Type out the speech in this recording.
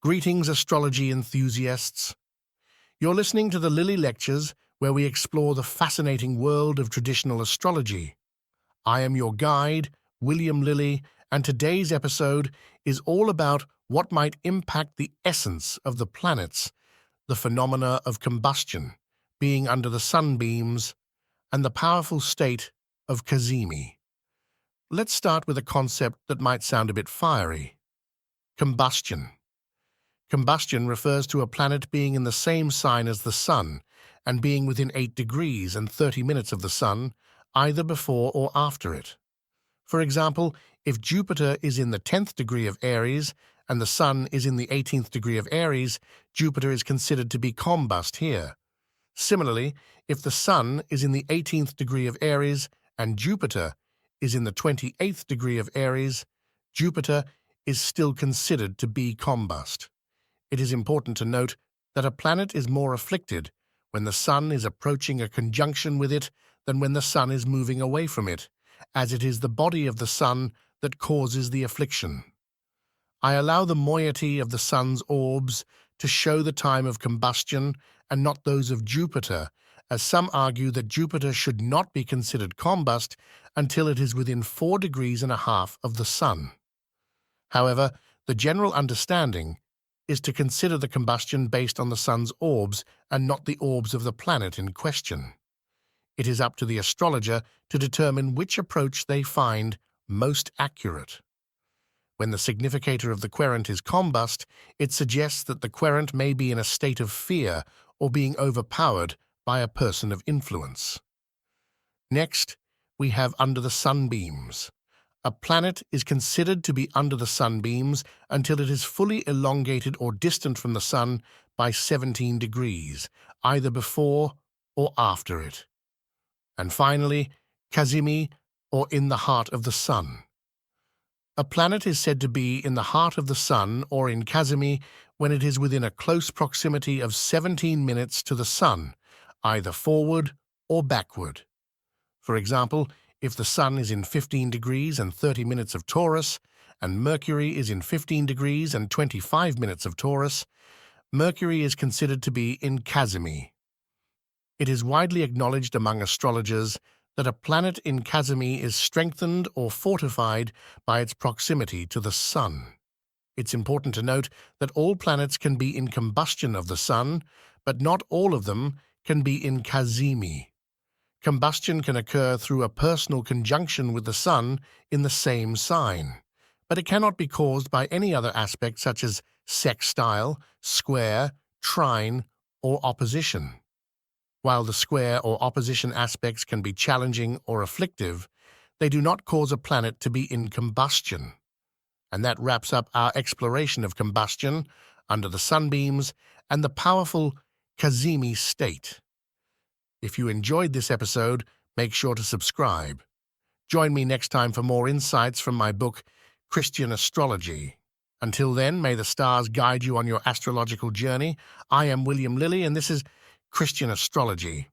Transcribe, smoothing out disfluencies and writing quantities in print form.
Greetings, astrology enthusiasts. You're listening to the Lilly Lectures, where we explore the fascinating world of traditional astrology. I am your guide, William Lilly, and today's episode is all about what might impact the essence of the planets, the phenomena of combustion, being under the sunbeams, and the powerful state of Cazimi. Let's start with a concept that might sound a bit fiery. Combustion. Combustion refers to a planet being in the same sign as the Sun and being within 8 degrees and 30 minutes of the Sun, either before or after it. For example, if Jupiter is in the 10th degree of Aries and the Sun is in the 18th degree of Aries, Jupiter is considered to be combust here. Similarly, if the Sun is in the 18th degree of Aries and Jupiter is in the 28th degree of Aries, Jupiter is still considered to be combust. It is important to note that a planet is more afflicted when the Sun is approaching a conjunction with it than when the Sun is moving away from it, as it is the body of the Sun that causes the affliction. I allow the moiety of the Sun's orbs to show the time of combustion and not those of Jupiter, as some argue that Jupiter should not be considered combust until it is within 4.5 degrees of the Sun. However, the general understanding is to consider the combustion based on the Sun's orbs and not the orbs of the planet in question. It is up to the astrologer to determine which approach they find most accurate. When the significator of the querent is combust, it suggests that the querent may be in a state of fear or being overpowered by a person of influence. Next, we have under the sunbeams. A planet is considered to be under the sunbeams until it is fully elongated or distant from the Sun by 17 degrees, either before or after it. And finally, Cazimi, or in the heart of the Sun. A planet is said to be in the heart of the Sun or in Cazimi when it is within a close proximity of 17 minutes to the Sun, either forward or backward. For example, if the Sun is in 15 degrees and 30 minutes of Taurus, and Mercury is in 15 degrees and 25 minutes of Taurus, Mercury is considered to be in Cazimi. It is widely acknowledged among astrologers that a planet in Cazimi is strengthened or fortified by its proximity to the Sun. It's important to note that all planets can be in combustion of the Sun, but not all of them can be in Cazimi. Combustion can occur through a personal conjunction with the Sun in the same sign, but it cannot be caused by any other aspect such as sextile, square, trine, or opposition. While the square or opposition aspects can be challenging or afflictive, they do not cause a planet to be in combustion. And that wraps up our exploration of combustion under the sunbeams and the powerful Cazimi state. If you enjoyed this episode, make sure to subscribe. Join me next time for more insights from my book, Christian Astrology. Until then, may the stars guide you on your astrological journey. I am William Lilly, and this is Christian Astrology.